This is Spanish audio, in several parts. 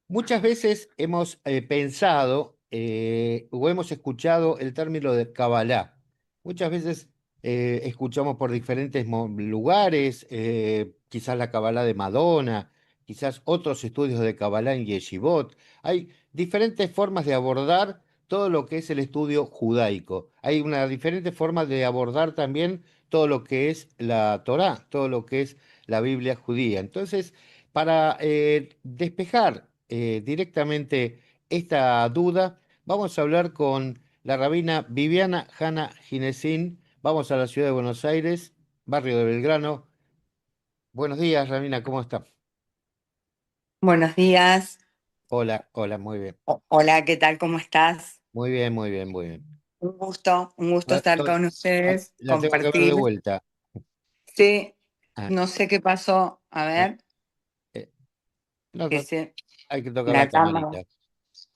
Muchas veces hemos pensado o hemos escuchado el término de Kabbalah. Muchas veces escuchamos por diferentes lugares, quizás la Kabbalah de Madonna, quizás otros estudios de Kabbalah en Yeshivot. Hay diferentes formas de abordar todo lo que es el estudio judaico. Hay una diferente forma de abordar también todo lo que es la Torá, todo lo que es la Biblia judía. Entonces, para despejar directamente esta duda, vamos a hablar con la rabina Viviana Hanna Ginesín. Vamos a la ciudad de Buenos Aires, barrio de Belgrano. Buenos días, rabina, ¿cómo está? Buenos días. Hola, hola, muy bien. Hola, ¿qué tal? ¿Cómo estás? Muy bien, muy bien, muy bien. Un gusto Ah, estar con ustedes, la tengo que ver de compartir. vuelta. Sí, Ah, no sé qué pasó. A eh, ver, eh, no, que se, hay que tocar la la cámara. camarita.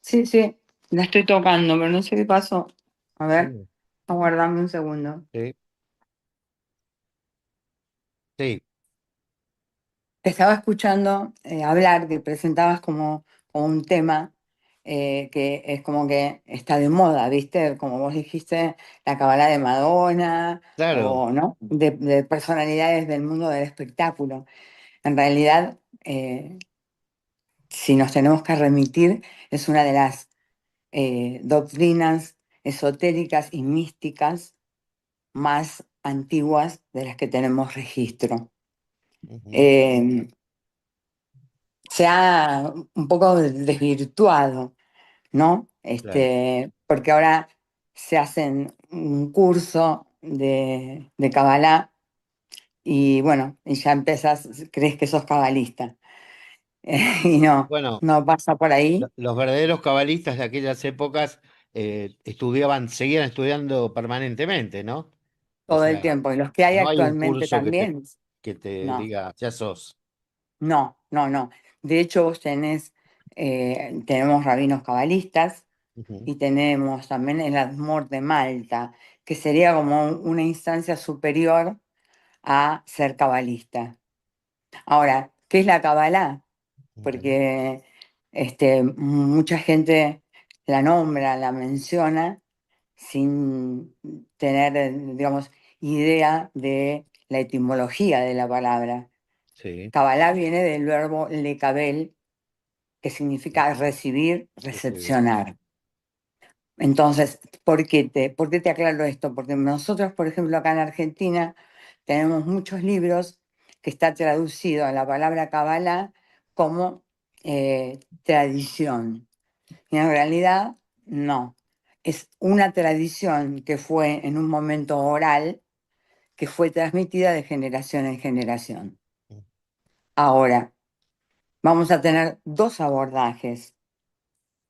Sí, sí, la estoy tocando, pero no sé qué pasó. A ver, Sí, aguardame un segundo. sí, sí, Te estaba escuchando hablar, que presentabas como un tema que es como que está de moda, ¿viste? Como vos dijiste, la Cábala de Madonna claro. o no, de personalidades del mundo del espectáculo. En realidad, si nos tenemos que remitir, es una de las doctrinas esotéricas y místicas más antiguas de las que tenemos registro. Ujú, Eh, Se ha un poco desvirtuado, ¿no? claro. Porque ahora se hacen un curso de Kabbalah y bueno, y ya empezás, crees que sos cabalista. Y no, Bueno, no pasa por ahí los verdaderos cabalistas de aquellas épocas estudiaban, seguían estudiando permanentemente, ¿no? O todo el sea, tiempo. Y los que hay no hay un actualmente curso también, que te no, diga, ya sos. no, no, no. De hecho, tenemos rabinos cabalistas Ujú, y tenemos también el Admor de Malta, que sería como una instancia superior a ser cabalista. Ahora, ¿qué es la cabalá? ujú, Porque mucha gente la nombra, la menciona sin tener, digamos, idea de la etimología de la palabra. sí, Cabalá viene del verbo lecabel, que significa recibir, recibir. recepcionar. Entonces, por qué te aclaro esto? Porque nosotros, por ejemplo, acá en Argentina, tenemos muchos libros que está traducido a la palabra Kabbalah como tradición. Y en realidad, no. Es una tradición que fue en un momento oral, que fue transmitida de generación en generación. Ahora, vamos a tener dos abordajes.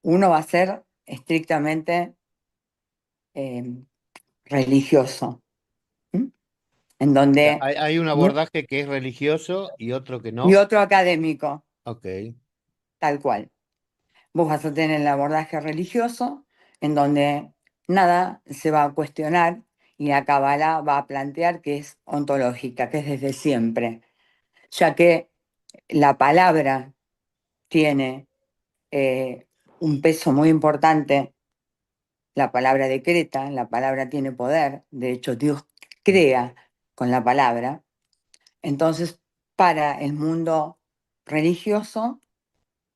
Uno va a ser estrictamente eh, religioso, ¿m? En donde, Hay un abordaje que es religioso y otro que y no. otro académico, Ok, tal cual. Vos vas a tener el abordaje religioso, en donde nada se va a cuestionar y la Cábala va a plantear que es ontológica, que es desde siempre, ya que la palabra tiene eh, un peso muy importante, la palabra decreta, la palabra tiene poder, de hecho Dios crea con la palabra. Entonces, para el mundo religioso,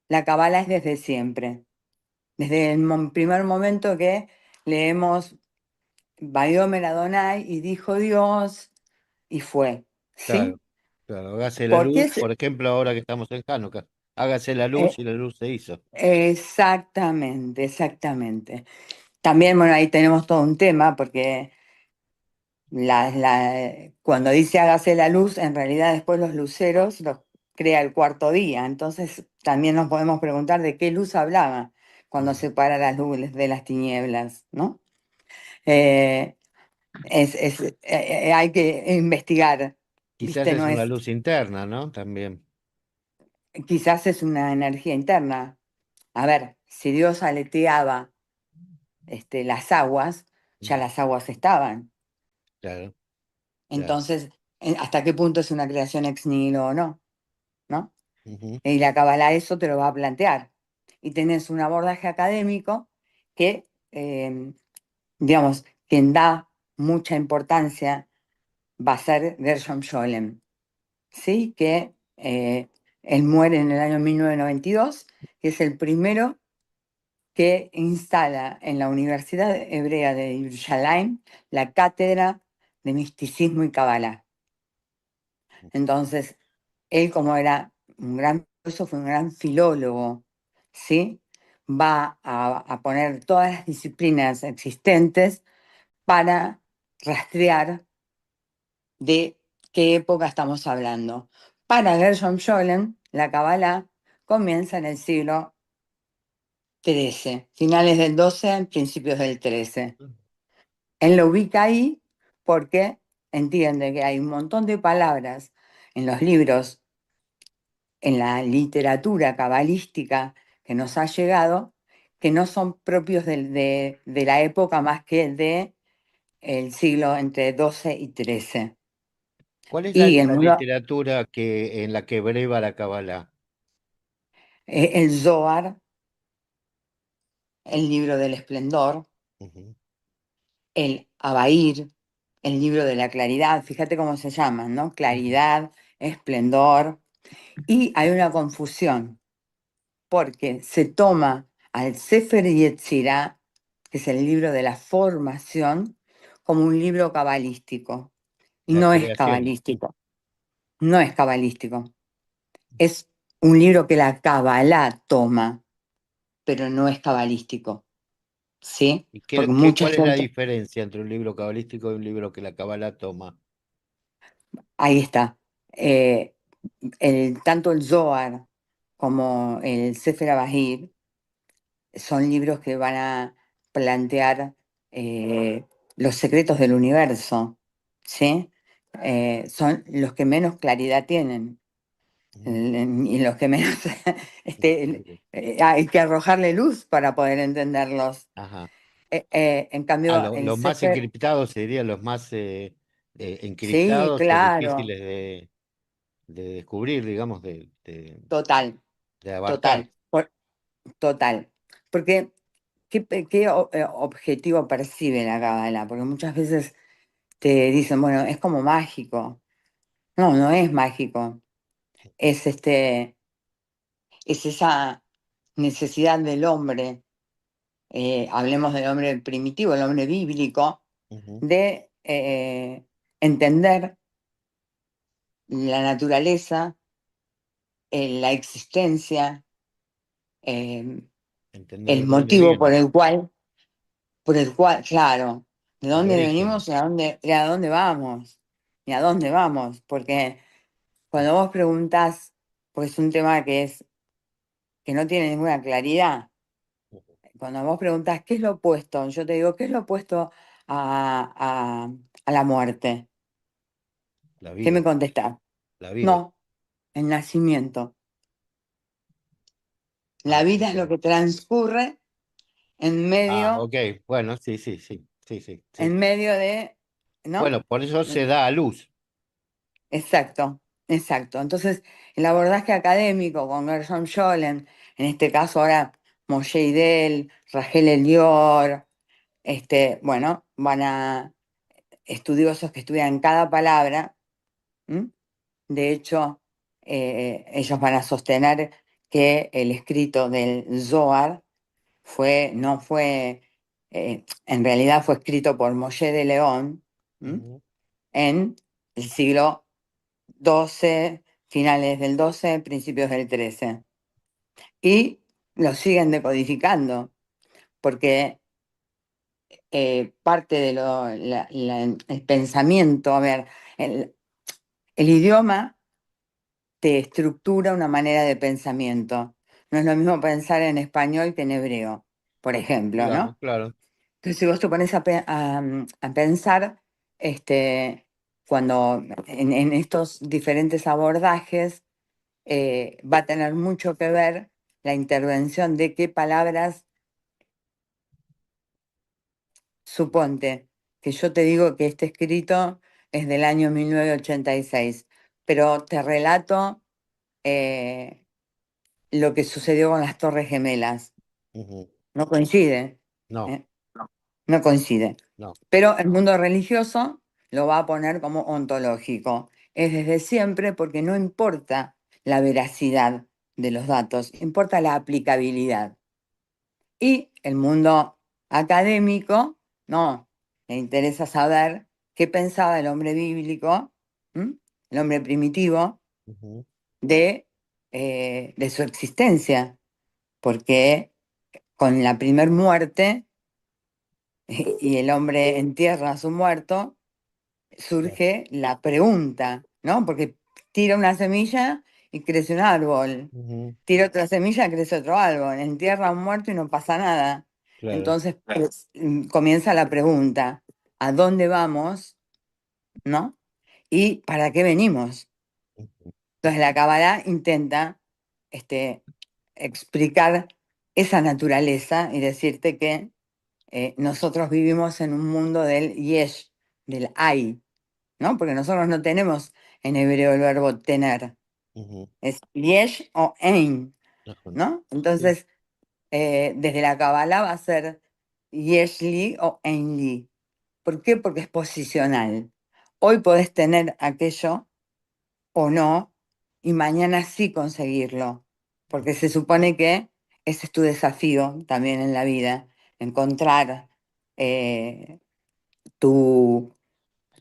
la Cábala es desde siempre, desde el primer momento que leemos Vayómer Adonai y dijo Dios y fue, claro, ¿sí? claro. Hágase la Porque luz, es por ejemplo, ahora que estamos en Hanukkah. Hágase la luz eh, y la luz se hizo. exactamente, exactamente. También, bueno, ahí tenemos todo un tema porque cuando dice hágase la luz, en realidad después los luceros los crea el cuarto día. Entonces también nos podemos preguntar de qué luz hablaba cuando Mm. separa las luces de las tinieblas, ¿no? Eh, hay que investigar, Quizás ¿viste? es No una es, luz interna, ¿no? También. quizás es una energía interna. A ver, si Dios aleteaba las aguas, ya Mm, las aguas estaban. claro, claro. Entonces, ¿hasta qué punto es una creación ex nihilo o no? ¿No? ujú. Y la Kabbalah eso te lo va a plantear. Y tenés un abordaje académico que, digamos, quien da mucha importancia va a ser Gershom Scholem, ¿sí? Que él muere en el año 1992, que es el primero que instala en la Universidad Hebrea de Jerusalén la cátedra de misticismo y Kabbalah. Entonces, él como era un gran, eso fue un gran filólogo, ¿sí? Va a poner todas las disciplinas existentes para rastrear de qué época estamos hablando. Para Gershom Scholem, la Kabbalah comienza en el siglo XIII, finales del XII, principios del XIII. Él lo ubica ahí porque entiende que hay un montón de palabras en los libros, en la literatura cabalística que nos ha llegado, que no son propios de la época más que de el siglo entre XII y XIII. ¿Cuál es Y el la mundo, literatura en la que breva la Kabbalah? el Zohar, el libro del esplendor, Ujú, el Abair, el libro de la claridad, fíjate cómo se llaman, ¿no? ujú, Claridad, esplendor, y hay una confusión, porque se toma al Sefer Yetzirah, que es el libro de la formación, como un libro cabalístico, y la no es creación. cabalístico, no es cabalístico, es un libro que la Kabbalah toma, pero no es cabalístico, ¿sí? ¿Y Porque mucha cuál es la gente, diferencia entre un libro cabalístico y un libro que la Kabbalah toma? ahí está. Eh, tanto el Zohar como el Sefer Abahir son libros que van a plantear los secretos del universo, ¿sí? Son los que menos claridad tienen Ujú, y los que menos entiendo. hay que arrojarle luz para poder entenderlos. Ajá. En cambio, el Los más Sefer, encriptados serían los más sí, encriptados o claro, difíciles de descubrir, digamos, total, de abarcar. total, total. Porque ¿qué objetivo percibe la Cábala? Porque muchas veces te dicen, bueno, es como mágico. No, no es mágico. Es es esa necesidad del hombre, hablemos del hombre primitivo, el hombre bíblico, Ujú, de entender la naturaleza, la existencia, eh, entender el de dónde motivo viene, por el cual, claro, de el dónde origen. venimos y a dónde vamos, y a dónde vamos, porque cuando vos preguntás, pues es un tema que no tiene ninguna claridad. Cuando vos preguntás qué es lo opuesto, yo te digo, ¿qué es lo opuesto a la muerte? La ¿Qué me vida, contestás? la vida. No, el nacimiento. La Ah, vida es lo ok. que transcurre Ah, ok. Bueno, sí, sí, sí, sí, sí, sí. en medio de, ¿no? Bueno, por eso se da a luz. Exacto, exacto. Entonces, el abordaje académico con Gershom Scholem, en este caso ahora Moshe Idel, Rachel Elior, bueno, van a estudiosos que estudian cada palabra. ¿M? De hecho, ellos van a sostener que el escrito del Zohar no fue, en realidad fue escrito por Moshe de León, ¿m? Ujú, En el siglo XII, finales del XII, principios del XIII. Y lo siguen decodificando, porque parte de el pensamiento, a ver, el, el idioma te estructura una manera de pensamiento. No es lo mismo pensar en español que en hebreo, por ejemplo, digamos, ¿no? claro. Entonces, si vos te pones a pensar, este, cuando en estos diferentes abordajes, va a tener mucho que ver la intervención de qué palabras, suponte, que yo te digo que este escrito es del año 1986, pero te relato lo que sucedió con las Torres Gemelas. ujú. No coincide, No, ¿eh? No coincide. no. Pero el mundo religioso lo va a poner como ontológico. Es desde siempre porque no importa la veracidad de los datos, importa la aplicabilidad. Y el mundo académico, no, le interesa saber qué pensaba el hombre bíblico, ¿m? El hombre primitivo, Ujú, de su existencia, porque con la primer muerte y el hombre entierra a su muerto, claro, surge la pregunta, ¿no? Porque tira una semilla y crece un árbol, ujú, tira otra semilla y crece otro árbol, entierra a un muerto y no pasa nada. claro, Entonces pues, comienza la pregunta, ¿a dónde vamos? ¿No? ¿Y para qué venimos? ujú, Entonces la Kabbalah intenta este, explicar esa naturaleza y decirte que nosotros vivimos en un mundo del yesh, del hay, ¿no? Porque nosotros no tenemos en hebreo el verbo tener, ujú, es yesh o ein, ajá, ¿no? sí, Entonces, desde la Kabbalah va a ser yeshli o einli. ¿Por qué? Porque es posicional. Hoy podés tener aquello o no, y mañana sí conseguirlo, porque se supone que ese es tu desafío también en la vida, encontrar eh, tu,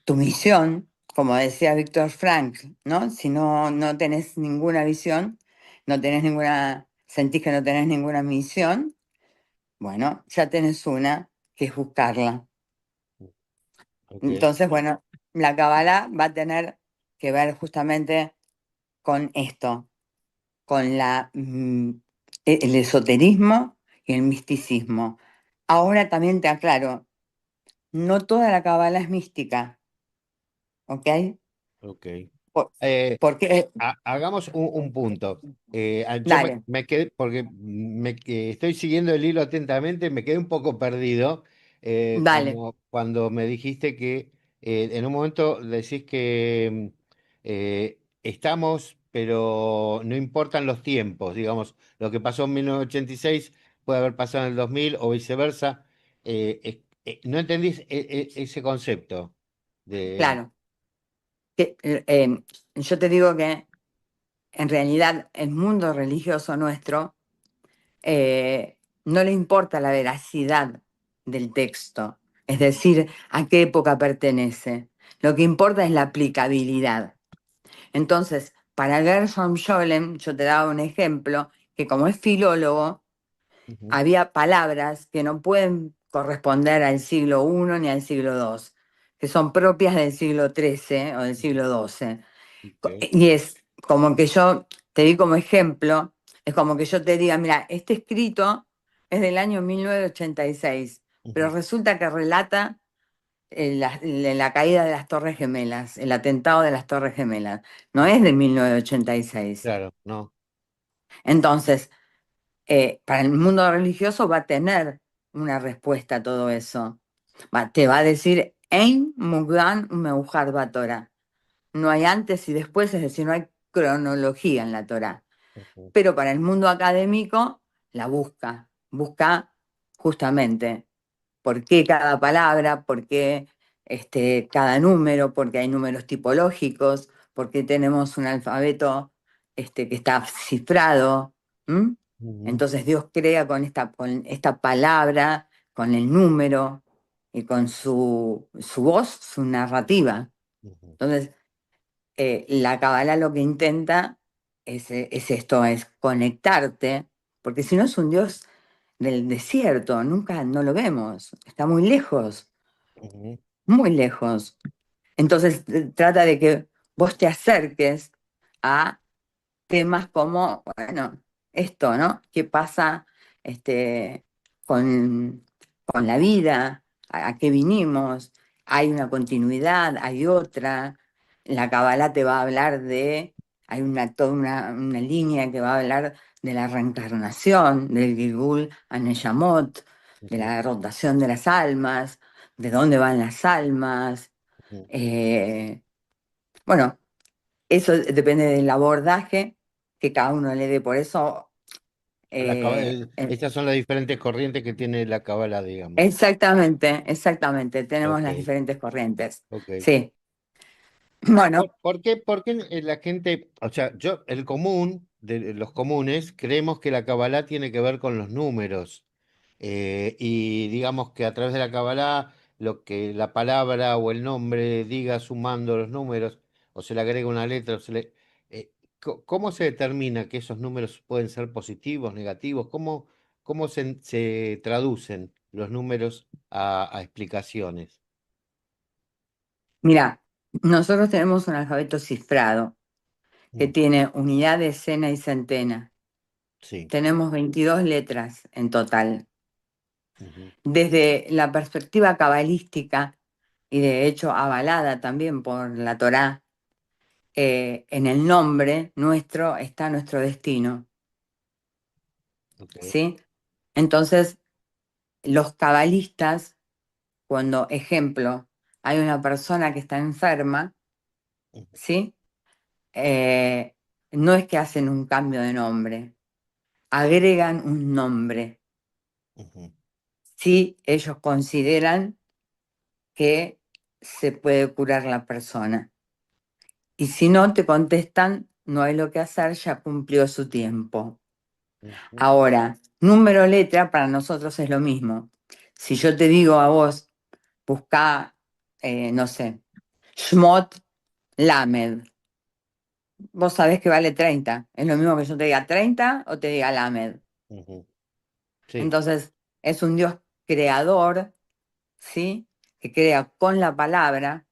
tu misión, como decía Víctor Frank, ¿no? Si no tenés ninguna visión, no tenés ninguna, sentís que no tenés ninguna misión, bueno, ya tenés una, que es buscarla. ok, Entonces, bueno, la Kabbalah va a tener que ver justamente con esto, con el esoterismo y el misticismo. Ahora también te aclaro, no toda la Kabbalah es mística, ¿ok? ok. Por- Eh, Porque, hagamos un punto. Yo me, dale, me quedé, porque estoy siguiendo el hilo atentamente, me quedé un poco perdido dale, cuando me dijiste que en un momento decís que estamos, pero no importan los tiempos, digamos, lo que pasó en 1986 puede haber pasado en el 2000 o viceversa. No entendís ese concepto de... claro. Yo te digo que en realidad el mundo religioso nuestro no le importa la veracidad del texto, es decir, a qué época pertenece. Lo que importa es la aplicabilidad. Entonces, para Gershom Scholem, yo te daba un ejemplo, que como es filólogo, Ujú, había palabras que no pueden corresponder al siglo I ni al siglo II, que son propias del siglo XIII o del siglo XII. ok, Y es como que yo te di como ejemplo, es como que yo te diga, mira, este escrito es del año 1986, pero ujú, resulta que relata la caída de las Torres Gemelas, el atentado de las Torres Gemelas. No es de 1986. claro, no. Entonces, para el mundo religioso va a tener una respuesta a todo eso. Te va a decir, Ein Mugdan Meujar Torah. No hay antes y después, es decir, no hay cronología en la Torah. Ujú, Pero para el mundo académico la busca justamente por qué cada palabra, por qué cada número, porque hay números tipológicos, porque tenemos un alfabeto que está cifrado. ¿M? ujú, Entonces Dios crea con esta palabra, con el número y con su voz, su narrativa. ujú, Entonces, la Kabbalah lo que intenta es esto, es conectarte, porque si no es un Dios del desierto, nunca no lo vemos, está muy lejos, ujú, muy lejos. Entonces trata de que vos te acerques a temas como, bueno, esto, ¿no? ¿Qué pasa este, con, con la vida? A qué vinimos? ¿Hay una continuidad? ¿Hay otra? La Kabbalah te va a hablar hay toda una línea que va a hablar de la reencarnación, del Gilgul Aneyamot, de ujú, la rotación de las almas, de dónde van las almas. ujú, Eh, bueno, eso depende del abordaje que cada uno le dé. Por eso Estas son las diferentes corrientes que tiene la Cábala, digamos. Exactamente, exactamente. Tenemos Ok, las diferentes corrientes. ok. Sí. Bueno, ¿Por qué la gente, o sea, el común, de los comunes, creemos que la Kabbalah tiene que ver con los números? Y digamos que a través de la Kabbalah, lo que la palabra o el nombre diga sumando los números, o se le agrega una letra, ¿cómo se determina que esos números pueden ser positivos, negativos? ¿Cómo se traducen los números a explicaciones? mira, nosotros tenemos un alfabeto cifrado que Mm, tiene unidad, decena y centena. sí. Tenemos 22 letras en total. Ujú, Desde la perspectiva cabalística, y de hecho avalada también por la Torá, en el nombre nuestro está nuestro destino, ok, ¿sí? Entonces, los cabalistas, cuando, ejemplo, hay una persona que está enferma, ujú, ¿sí? Eh, no es que hacen un cambio de nombre, agregan un nombre, ujú, si ellos consideran que se puede curar la persona. Y si no te contestan, no hay lo que hacer, ya cumplió su tiempo. ujú, Ahora, número letra para nosotros es lo mismo. Si yo te digo a vos, busca, no sé, Shmot Lamed, vos sabés que vale 30. Es lo mismo que yo te diga 30 o te diga Lamed. ujú. Sí. Entonces, es un Dios creador, ¿sí? Que crea con la palabra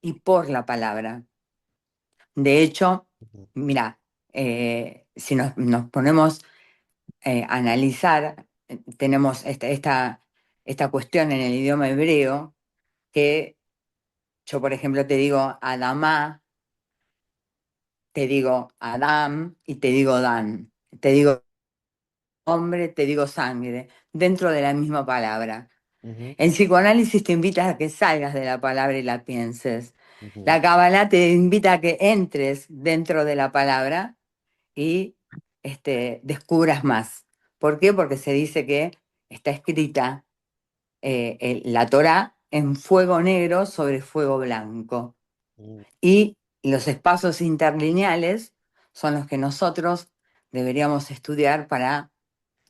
y por la palabra. De hecho, Ujú, mira, si nos ponemos a analizar, tenemos esta cuestión en el idioma hebreo que yo, por ejemplo, te digo Adamá, te digo Adam y te digo Dan. Te digo hombre, te digo sangre, dentro de la misma palabra. ujú, El psicoanálisis te invita a que salgas de la palabra y la pienses. ujú. La Kabbalah te invita a que entres dentro de la palabra y descubras más. ¿Por qué? Porque se dice que está escrita la Torá en fuego negro sobre fuego blanco. Mm, Y los espacios interlineales son los que nosotros deberíamos estudiar para,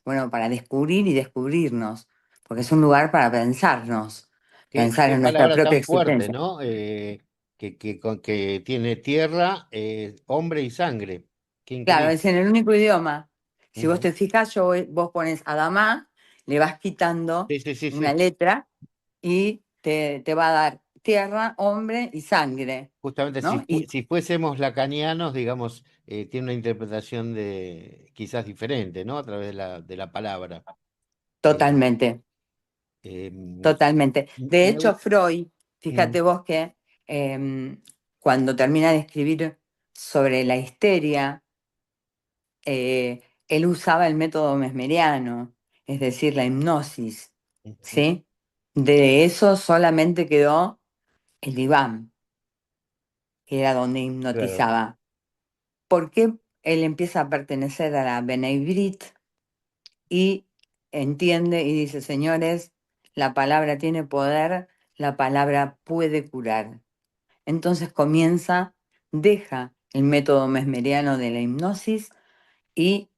bueno, para descubrir y descubrirnos, porque es un lugar para pensarnos, pensar qué en nuestra palabra propia tan fuerte, existencia. ¿no? Que tiene tierra, hombre y sangre. Qué Claro, increíble. es en el único idioma. Si vos Ujú. te fijas, vos pones Adamá, le vas quitando Sí, sí, sí, una sí. letra y te va a dar tierra, hombre y sangre, Justamente ¿no? Y si fuésemos lacanianos, digamos, tiene una interpretación quizás diferente, ¿no? A través de de la palabra. Eh, totalmente, em, totalmente. De me hecho, gu- Freud, mm, fíjate vos que cuando termina de escribir sobre la histeria, él usaba el método mesmeriano, es decir, la hipnosis, ujú, ¿sí? De eso solamente quedó el diván, que era donde claro. hipnotizaba. ¿Por qué él empieza a pertenecer a la Bnei Brit y entiende y dice, señores, la palabra tiene poder, la palabra puede curar? Entonces comienza, deja el método mesmeriano de la hipnosis y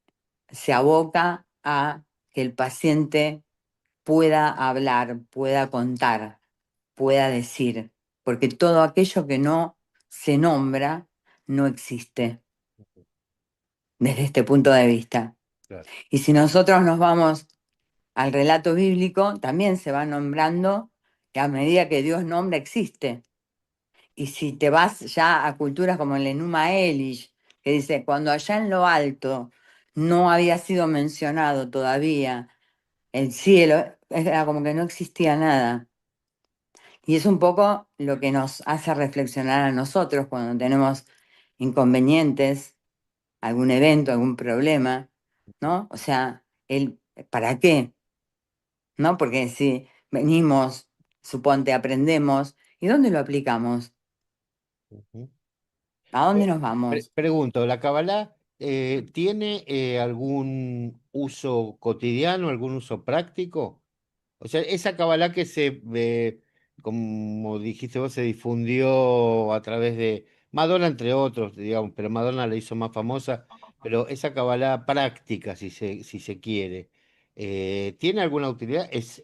se aboca a que el paciente pueda hablar, pueda contar, pueda decir, porque todo aquello que no se nombra no existe desde este punto de vista. Claro. Y si nosotros nos vamos al relato bíblico, también se va nombrando que a medida que Dios nombra existe. Y si te vas ya a culturas como el Enuma Elish, que dice, cuando allá en lo alto no había sido mencionado todavía el cielo, era como que no existía nada. Y es un poco lo que nos hace reflexionar a nosotros cuando tenemos inconvenientes, algún evento, algún problema, ¿no? O sea, ¿para qué? ¿No? Porque si venimos, suponte, aprendemos, ¿y dónde lo aplicamos? Ujú. ¿A dónde nos vamos? Pregunto, ¿la Kabbalah ¿Tiene algún uso cotidiano, algún uso práctico? O sea, esa Kabbalah que como dijiste vos, se difundió a través de Madonna, entre otros, digamos, pero Madonna la hizo más famosa, pero esa Kabbalah práctica, si se quiere, ¿tiene alguna utilidad? ¿Es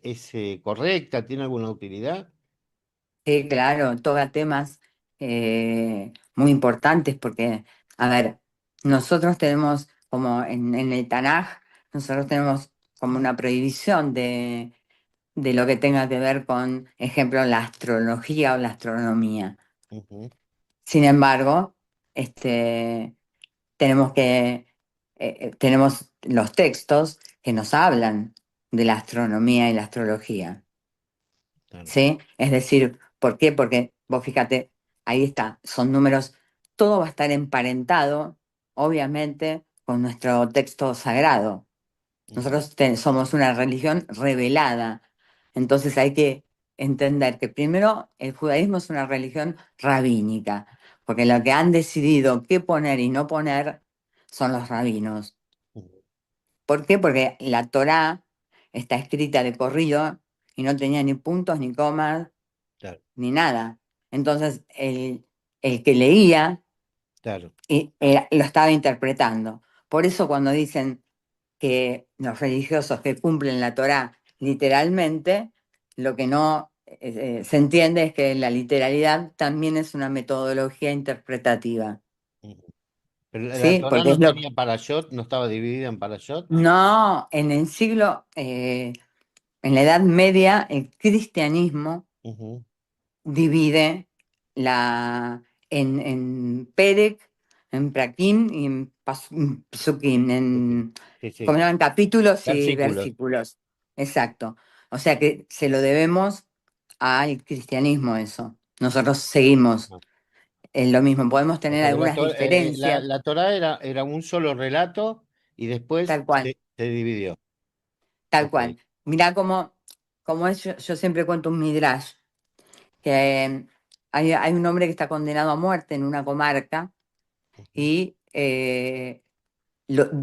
correcta? ¿Tiene alguna utilidad? Sí, claro, toca temas muy importantes porque, a ver, nosotros tenemos como en el Tanaj, nosotros tenemos como una prohibición de lo que tenga que ver con, ejemplo, la astrología o la astronomía. Ujú, Sin embargo, este, tenemos los textos que nos hablan de la astronomía y la astrología. claro, ¿Sí? Es decir, ¿por qué? Porque vos fíjate, ahí está, son números, todo va a estar emparentado, obviamente, con nuestro texto sagrado. ujú, Nosotros somos una religión revelada, entonces hay que entender que primero el judaísmo es una religión rabínica, porque lo que han decidido qué poner y no poner son los rabinos. ujú, ¿Por qué? Porque la Torá está escrita de corrido y no tenía ni puntos ni comas claro, ni nada. Entonces, el que leía claro, lo estaba interpretando. Por eso cuando dicen que los religiosos que cumplen la Torá literalmente, lo que no se entiende es que la literalidad también es una metodología interpretativa, ujú. Pero la ¿sí? Torá Porque no es lo... tenía parashot, no estaba dividida en parashot. No, en el siglo, en la Edad Media, el cristianismo Ujú, divide en Perec, en Prakim y en Psukim, ok, sí, como sí, llaman, capítulos y versículos. versículos. Exacto. O sea que se lo debemos al cristianismo eso. Nosotros seguimos lo mismo. Podemos O tener sea que algunas diferencias, la Torá era un solo relato y después tal cual, se dividió. tal Ok. cual. Mirá cómo es, yo siempre cuento un midrash, que hay un hombre que está condenado a muerte en una comarca Ujú, y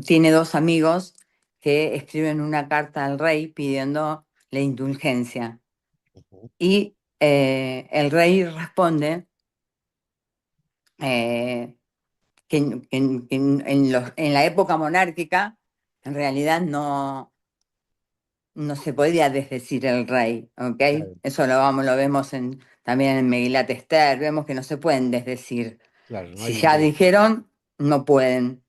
tiene dos amigos que escriben una carta al rey pidiendo la indulgencia. ujú, Y el rey responde eh, que en la época monárquica en realidad no se podía desdecir el rey, ¿ok? claro, Eso lo vemos también en Megilat Esther, vemos que no se pueden desdecir. claro, no Si hay ya indulto. dijeron, no pueden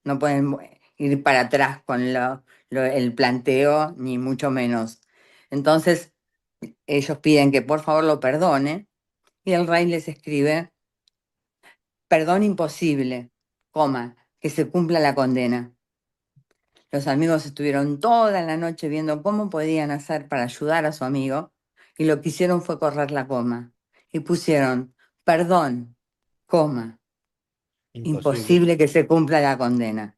ir para atrás con el planteo, ni mucho menos. Entonces, ellos piden que por favor lo perdone y el rey les escribe, perdón imposible, coma, que se cumpla la condena. Los amigos estuvieron toda la noche viendo cómo podían hacer para ayudar a su amigo y lo que hicieron fue correr la coma y pusieron, perdón, coma, Imposible. imposible que se cumpla la condena.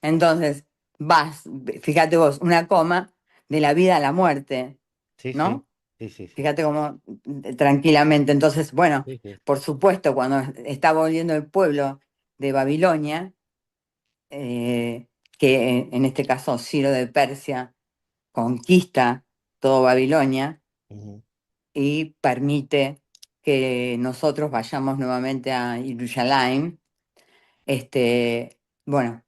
Entonces, fíjate vos, una coma de la vida a la muerte, Sí, sí, ¿no? sí, sí, sí, Fíjate cómo tranquilamente. Entonces, bueno, sí, sí. por supuesto, cuando está volviendo el pueblo de Babilonia, eh, que en este caso Ciro de Persia conquista todo Babilonia Ujú, y permite que nosotros vayamos nuevamente a Jerusalén, bueno,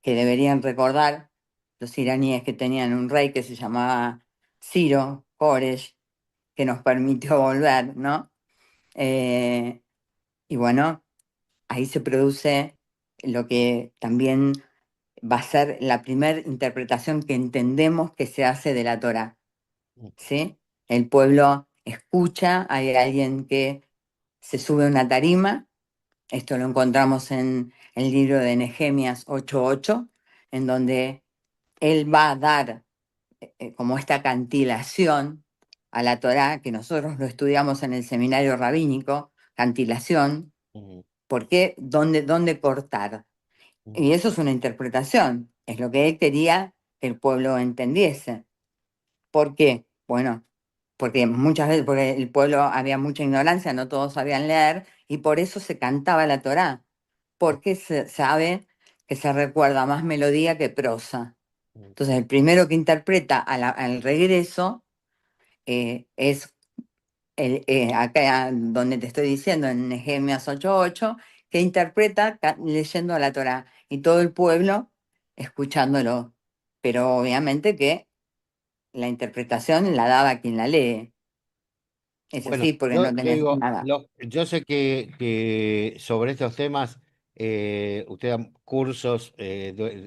que deberían recordar los iraníes que tenían un rey que se llamaba Ciro Koresh, que nos permitió volver, ¿no? Eh, y bueno, ahí se produce lo que también va a ser la primera interpretación que entendemos que se hace de la Torá, ujú, ¿sí? El pueblo escucha, hay alguien que se sube a una tarima, esto lo encontramos en el libro de Nehemías 8:8, en donde él va a dar como esta cantilación a la Torá, que nosotros lo estudiamos en el seminario rabínico, cantilación, ujú, ¿por qué? ¿Dónde cortar? Y ujú, eso es una interpretación, es lo que él quería que el pueblo entendiese. ¿Por qué? Bueno, porque muchas veces, porque el pueblo había mucha ignorancia, no todos sabían leer, y por eso se cantaba la Torá. porque se sabe que se recuerda más melodía que prosa. Mm. Entonces, el primero que interpreta al regreso es acá donde te estoy diciendo, en Nehemías 8:8, que interpreta leyendo la Torá y todo el pueblo escuchándolo. Pero obviamente que la interpretación la daba quien la lee. Es Bueno, así porque yo no le tenés digo, nada. yo sé que sobre estos temas usted da cursos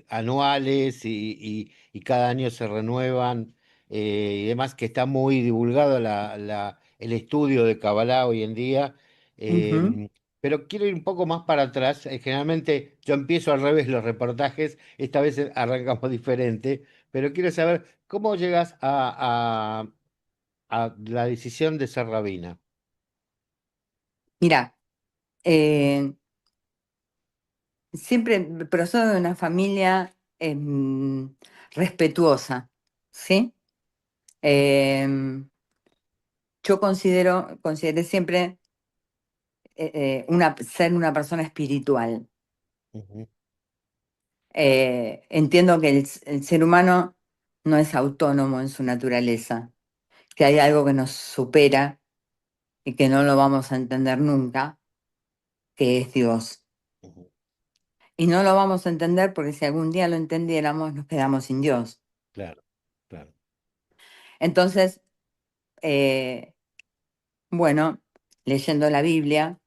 anuales y cada año se renuevan y demás, que está muy divulgado el estudio de Kabbalah hoy en día. Ujú. Pero quiero ir un poco más para atrás. Generalmente yo empiezo al revés los reportajes, esta vez arrancamos diferente, pero quiero saber cómo llegas a la decisión de ser rabina. Mira, eh, siempre procedo de una familia respetuosa, ¿sí? Em, yo consideré siempre ser una persona espiritual. Ujú, Entiendo que el ser humano no es autónomo en su naturaleza, que hay algo que nos supera y que no lo vamos a entender nunca, que es Dios. ujú. Y no lo vamos a entender porque si algún día lo entendiéramos, nos quedamos sin Dios. Claro, claro. Entonces, eh, bueno, leyendo la Biblia,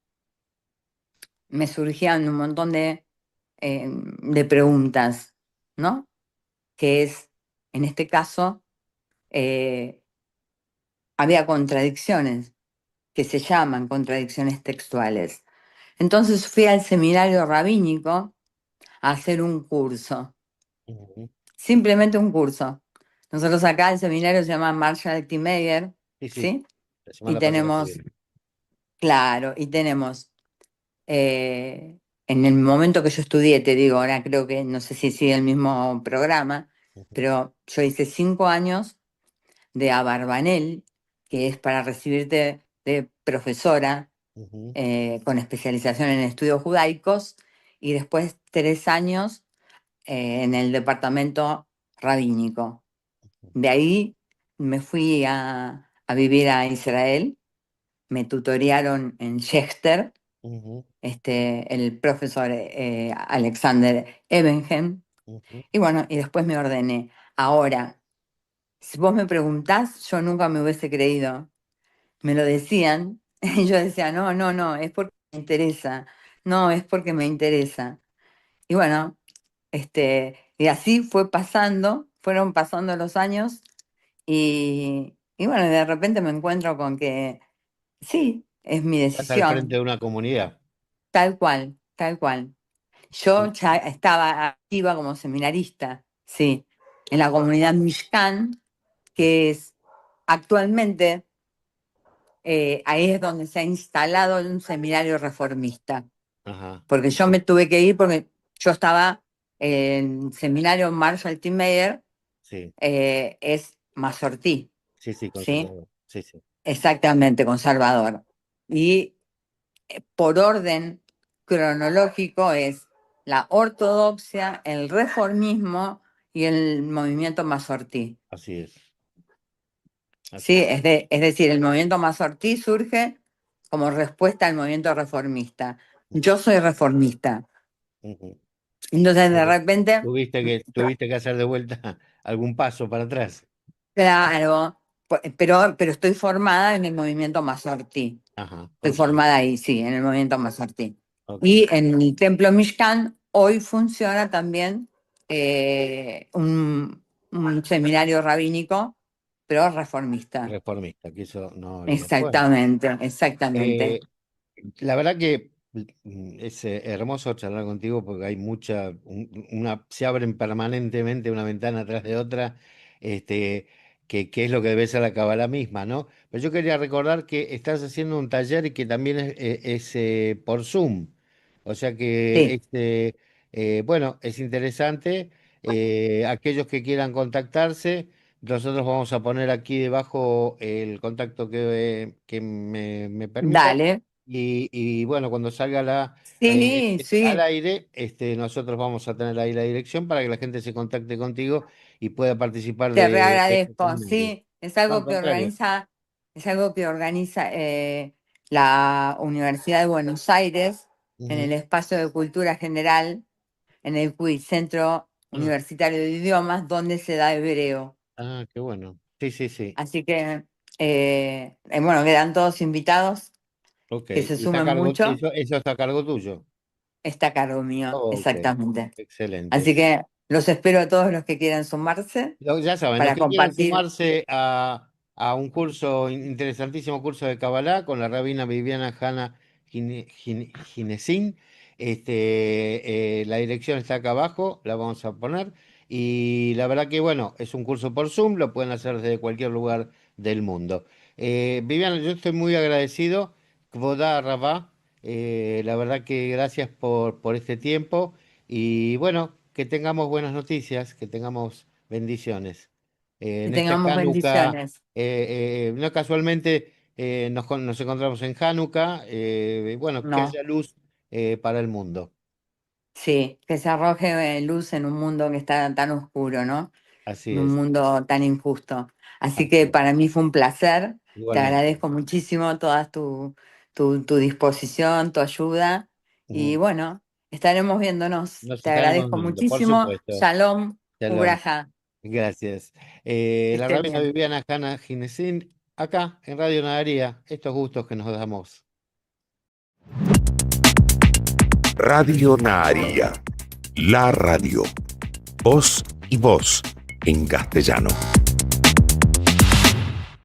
me surgían un montón de preguntas, ¿no? Que es, en este caso, eh, había contradicciones que se llaman contradicciones textuales. Entonces fui al seminario rabínico a hacer un curso, Ujú. simplemente un curso. Nosotros acá el seminario se llama Marshall T. Meyer, Sí, sí, ¿sí? la Y semana pasada tenemos, estuvieron. claro, y tenemos, en el momento que yo estudié, te digo, ahora creo que no sé si sigue el mismo programa, Ujú, pero yo hice 5 años de Abarbanel, que es para recibirte de profesora ujú, con especialización en estudios judaicos, y después 3 años en el departamento rabínico. De ahí me fui a vivir a Israel, me tutorearon en Schechter, ujú, el profesor Alexander Ebenhem, ujú. y bueno, y después me ordené. Ahora, si vos me preguntás, yo nunca me hubiese creído. Me lo decían, y yo decía, no, no, no, es porque me interesa, no, es porque me interesa. Y bueno, y así fueron pasando los años y bueno, de repente me encuentro con que sí, es mi Estás al frente de decisión, una comunidad. tal cual, tal cual. Y- Yo ya estaba activa como seminarista, sí, en la comunidad Mishkan, que es actualmente, ahí es donde se ha instalado un seminario reformista, Ajá, porque yo me tuve que ir porque yo estaba en seminario Marshall T. Meyer, sí, es Mazortí, sí, sí, ¿sí? conservador. Sí, sí. Exactamente, conservador. Y por orden cronológico es la ortodoxia, el reformismo y el movimiento Mazortí. Así es, así ¿Sí? es. Es decir, el movimiento Mazortí surge como respuesta al movimiento reformista. Yo soy reformista. Ujú. Entonces, de Pero repente, tuviste que hacer de vuelta algún paso para atrás. claro, pero estoy formada en el movimiento Mazortí. Ajá, Estoy ok, formada ahí, sí, en el movimiento Mazortí. ok. Y en el templo Mishkan hoy funciona también un seminario rabínico, pero reformista. Reformista, que eso no olvidar. Bueno. Exactamente, exactamente. eh, La verdad que es hermoso charlar contigo porque hay se abren permanentemente una ventana atrás de otra, este, que es lo que debe ser la Kabbalah misma, ¿no? Pero yo quería recordar que estás haciendo un taller y que también es por Zoom. O sea que, Sí, bueno, es interesante. Aquellos que quieran contactarse. Nosotros vamos a poner aquí debajo el contacto que me permita. dale. y bueno, cuando salga Sí, al sí, aire, nosotros vamos a tener ahí la dirección para que la gente se contacte contigo y pueda participar te de este reagradezco. seminario. Sí, No, al contrario. es algo que organiza la Universidad de Buenos Aires en el Ujú. espacio de cultura general, en el CUI, Centro Ah, Universitario de Idiomas, donde se da hebreo. qué bueno. Sí, sí, sí. Así que, bueno, quedan todos invitados, Ok. que se Y está a sumen cargo, mucho. eso está a cargo tuyo. Está a cargo mío, Ok. exactamente. Excelente. Así que los espero a todos los que quieran sumarse Ya saben, los para que quieran compartir. sumarse a un curso, interesantísimo curso de Kabbalah con la rabina Viviana Hanna Ginesin, la dirección está acá abajo, la vamos a poner. Y la verdad que, bueno, es un curso por Zoom, lo pueden hacer desde cualquier lugar del mundo. Viviana, yo estoy muy agradecido. Kvodá Rabá, la verdad que gracias por este tiempo. Y bueno, que tengamos buenas noticias, que tengamos bendiciones. Que En esta tengamos Hanukkah, bendiciones. no casualmente nos encontramos en Hanukkah, bueno, que No, haya luz para el mundo. sí, que se arroje luz en un mundo que está tan oscuro, ¿no? Así En un es, mundo tan injusto. Así así que es. para mí fue un placer. Te Igualmente. agradezco muchísimo toda tu disposición, tu ayuda. Y Ujú. bueno, estaremos viéndonos. Nos Te estaremos agradezco viendo, por muchísimo. supuesto. Shalom, Shalom. Ubraja. Gracias. Que La estés rabina bien. Viviana Hanna Ginesin, acá en Radio Nadaría, estos gustos que nos damos. Radio Naharía, la radio. Voz y voz en castellano.